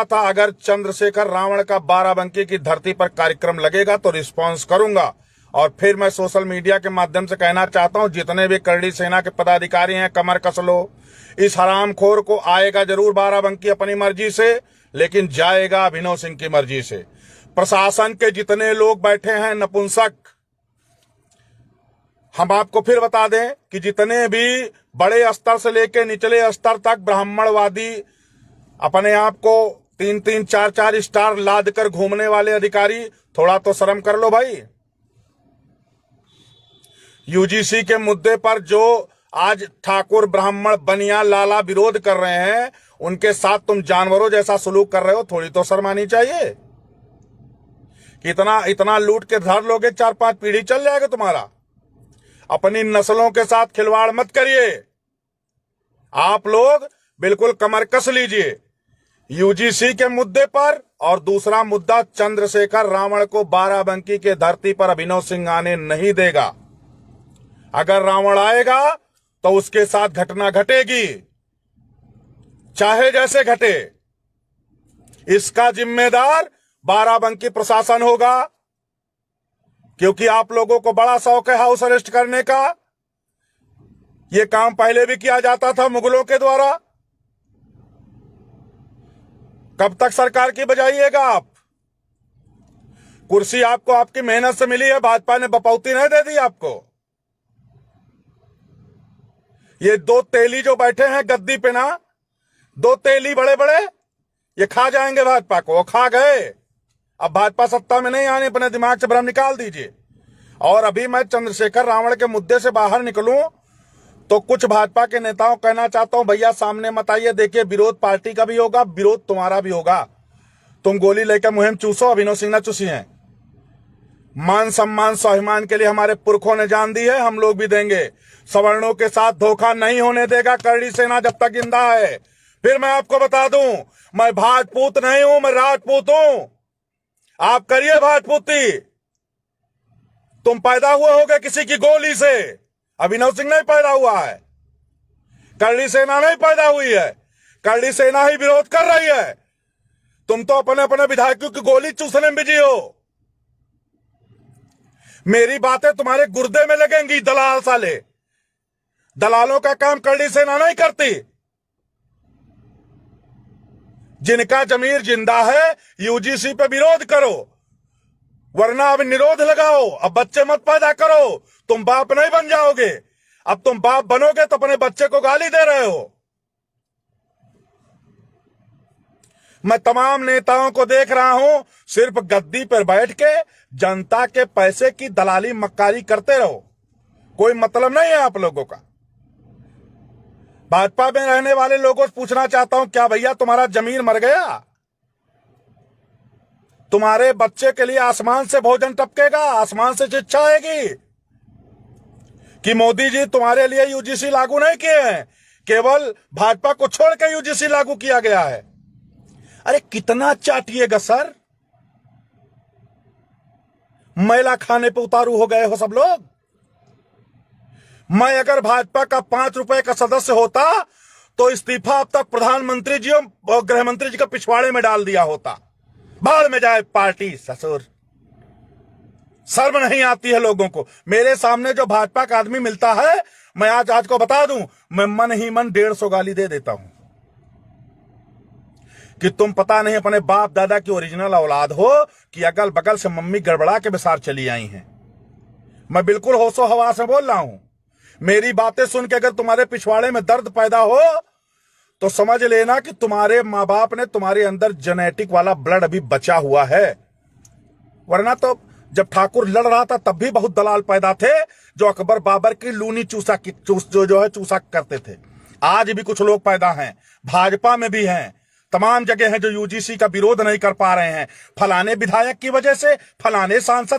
था अगर चंद्रशेखर रावण का बाराबंकी की धरती पर कार्यक्रम लगेगा तो रिस्पांस करूंगा। और फिर मैं सोशल मीडिया के माध्यम से कहना चाहता हूं, जितने भी करड़ी सेना के पदाधिकारी हैं, कमर कस लो। इस हरामखोर को आएगा जरूर बाराबंकी अपनी मर्जी से, लेकिन जाएगा अभिनव सिंह की मर्जी से। प्रशासन के जितने लोग बैठे हैं नपुंसक, हम आपको फिर बता दें कि जितने भी बड़े स्तर से लेकर निचले स्तर तक ब्राह्मणवादी, अपने आप को 3-3, 4-4 स्टार लाद कर घूमने वाले अधिकारी, थोड़ा तो शर्म कर लो भाई। यूजीसी के मुद्दे पर जो आज ठाकुर ब्राह्मण बनिया लाला विरोध कर रहे हैं, उनके साथ तुम जानवरों जैसा सलूक कर रहे हो, थोड़ी तो शर्म आनी चाहिए। कि इतना लूट के धर लोगे, 4-5 पीढ़ी चल जाएगा तुम्हारा। अपनी नस्लों के साथ खिलवाड़ मत करिए। आप लोग बिल्कुल कमर कस लीजिए यूजीसी के मुद्दे पर। और दूसरा मुद्दा, चंद्रशेखर रावण को बाराबंकी के धरती पर अभिनव सिंह आने नहीं देगा। अगर रावण आएगा तो उसके साथ घटना घटेगी, चाहे जैसे घटे। इसका जिम्मेदार बाराबंकी प्रशासन होगा, क्योंकि आप लोगों को बड़ा शौक है हाउस अरेस्ट करने का। यह काम पहले भी किया जाता था मुगलों के द्वारा। कब तक सरकार की बजाइएगा आप? कुर्सी आपको आपकी मेहनत से मिली है, भाजपा ने बपौती नहीं दे दी आपको। ये 2 तेली जो बैठे हैं गद्दी पे ना, 2 तेली बड़े बड़े, ये खा जाएंगे भाजपा को। वो खा गए। अब भाजपा सत्ता में नहीं आने, अपने दिमाग से भ्रम निकाल दीजिए। और अभी मैं चंद्रशेखर रावण के मुद्दे से बाहर निकलूं तो कुछ भाजपा के नेताओं को कहना चाहता हूं, भैया सामने मत आइए। देखिए, विरोध पार्टी का भी होगा, विरोध तुम्हारा भी होगा। तुम गोली लेकर मुहिम चूसो, अभिनव सिंह ना चूसी हैं। मान सम्मान स्वाभिमान के लिए हमारे पुरखों ने जान दी है, हम लोग भी देंगे। सवर्णों के साथ धोखा नहीं होने देगा करड़ी सेना जब तक जिंदा है। फिर मैं आपको बता दूं, मैं भाजपूत नहीं हूं, मैं राजपूत हूं। आप करिए भाजपूती। तुम पैदा हुए होगे किसी की गोली से, अभिनव सिंह नहीं पैदा हुआ है, करड़ी सेना नहीं पैदा हुई है। करड़ी सेना ही विरोध कर रही है। तुम तो अपने अपने विधायकों की गोली चूसने में बिजी हो। मेरी बातें तुम्हारे गुर्दे में लगेंगी, दलाल साले। दलालों का काम करड़ी सेना नहीं करती। जिनका जमीर जिंदा है, यूजीसी पे विरोध करो, वरना अब निरोध लगाओ। अब बच्चे मत पैदा करो, तुम बाप नहीं बन जाओगे। अब तुम बाप बनोगे तो अपने बच्चे को गाली दे रहे हो। मैं तमाम नेताओं को देख रहा हूं, सिर्फ गद्दी पर बैठ के जनता के पैसे की दलाली मक्कारी करते रहो। कोई मतलब नहीं है आप लोगों का। भाजपा में रहने वाले लोगों से पूछना चाहता हूं, क्या भैया तुम्हारा जमीर मर गया? तुम्हारे बच्चे के लिए आसमान से भोजन टपकेगा, आसमान से शिक्षा आएगी? कि मोदी जी तुम्हारे लिए यूजीसी लागू नहीं किए हैं, केवल भाजपा को छोड़ के यूजीसी लागू किया गया है। अरे कितना चाटिएगा सर? मैला खाने पे उतारू हो गए हो सब लोग। मैं अगर भाजपा का 5 रुपए का सदस्य होता तो इस्तीफा अब तक प्रधानमंत्री जी और गृह मंत्री जी का पिछवाड़े में डाल दिया होता। बाढ़ में जाए पार्टी ससुर। शर्म नहीं आती है लोगों को। मेरे सामने जो भाजपा का आदमी मिलता है, मैं आज को बता दूं, मैं मन ही मन 150 गाली दे देता हूं कि तुम पता नहीं अपने बाप दादा की ओरिजिनल औलाद हो कि अगल बगल से मम्मी गड़बड़ा के बिसार चली आई हैं। मैं बिल्कुल होशो हवास में बोल रहा हूं। मेरी बातें सुन के अगर तुम्हारे पिछवाड़े में दर्द पैदा हो तो समझ लेना कि तुम्हारे माँ बाप ने तुम्हारे अंदर जेनेटिक वाला ब्लड अभी बचा हुआ है। वरना तो जब ठाकुर लड़ रहा था तब भी बहुत दलाल पैदा थे जो अकबर बाबर की लूनी चूसा करते थे। आज भी कुछ लोग पैदा हैं, भाजपा में भी हैं, तमाम जगह हैं जो यूजीसी का विरोध नहीं कर पा रहे हैं। फलाने विधायक की वजह से, फलाने सांसद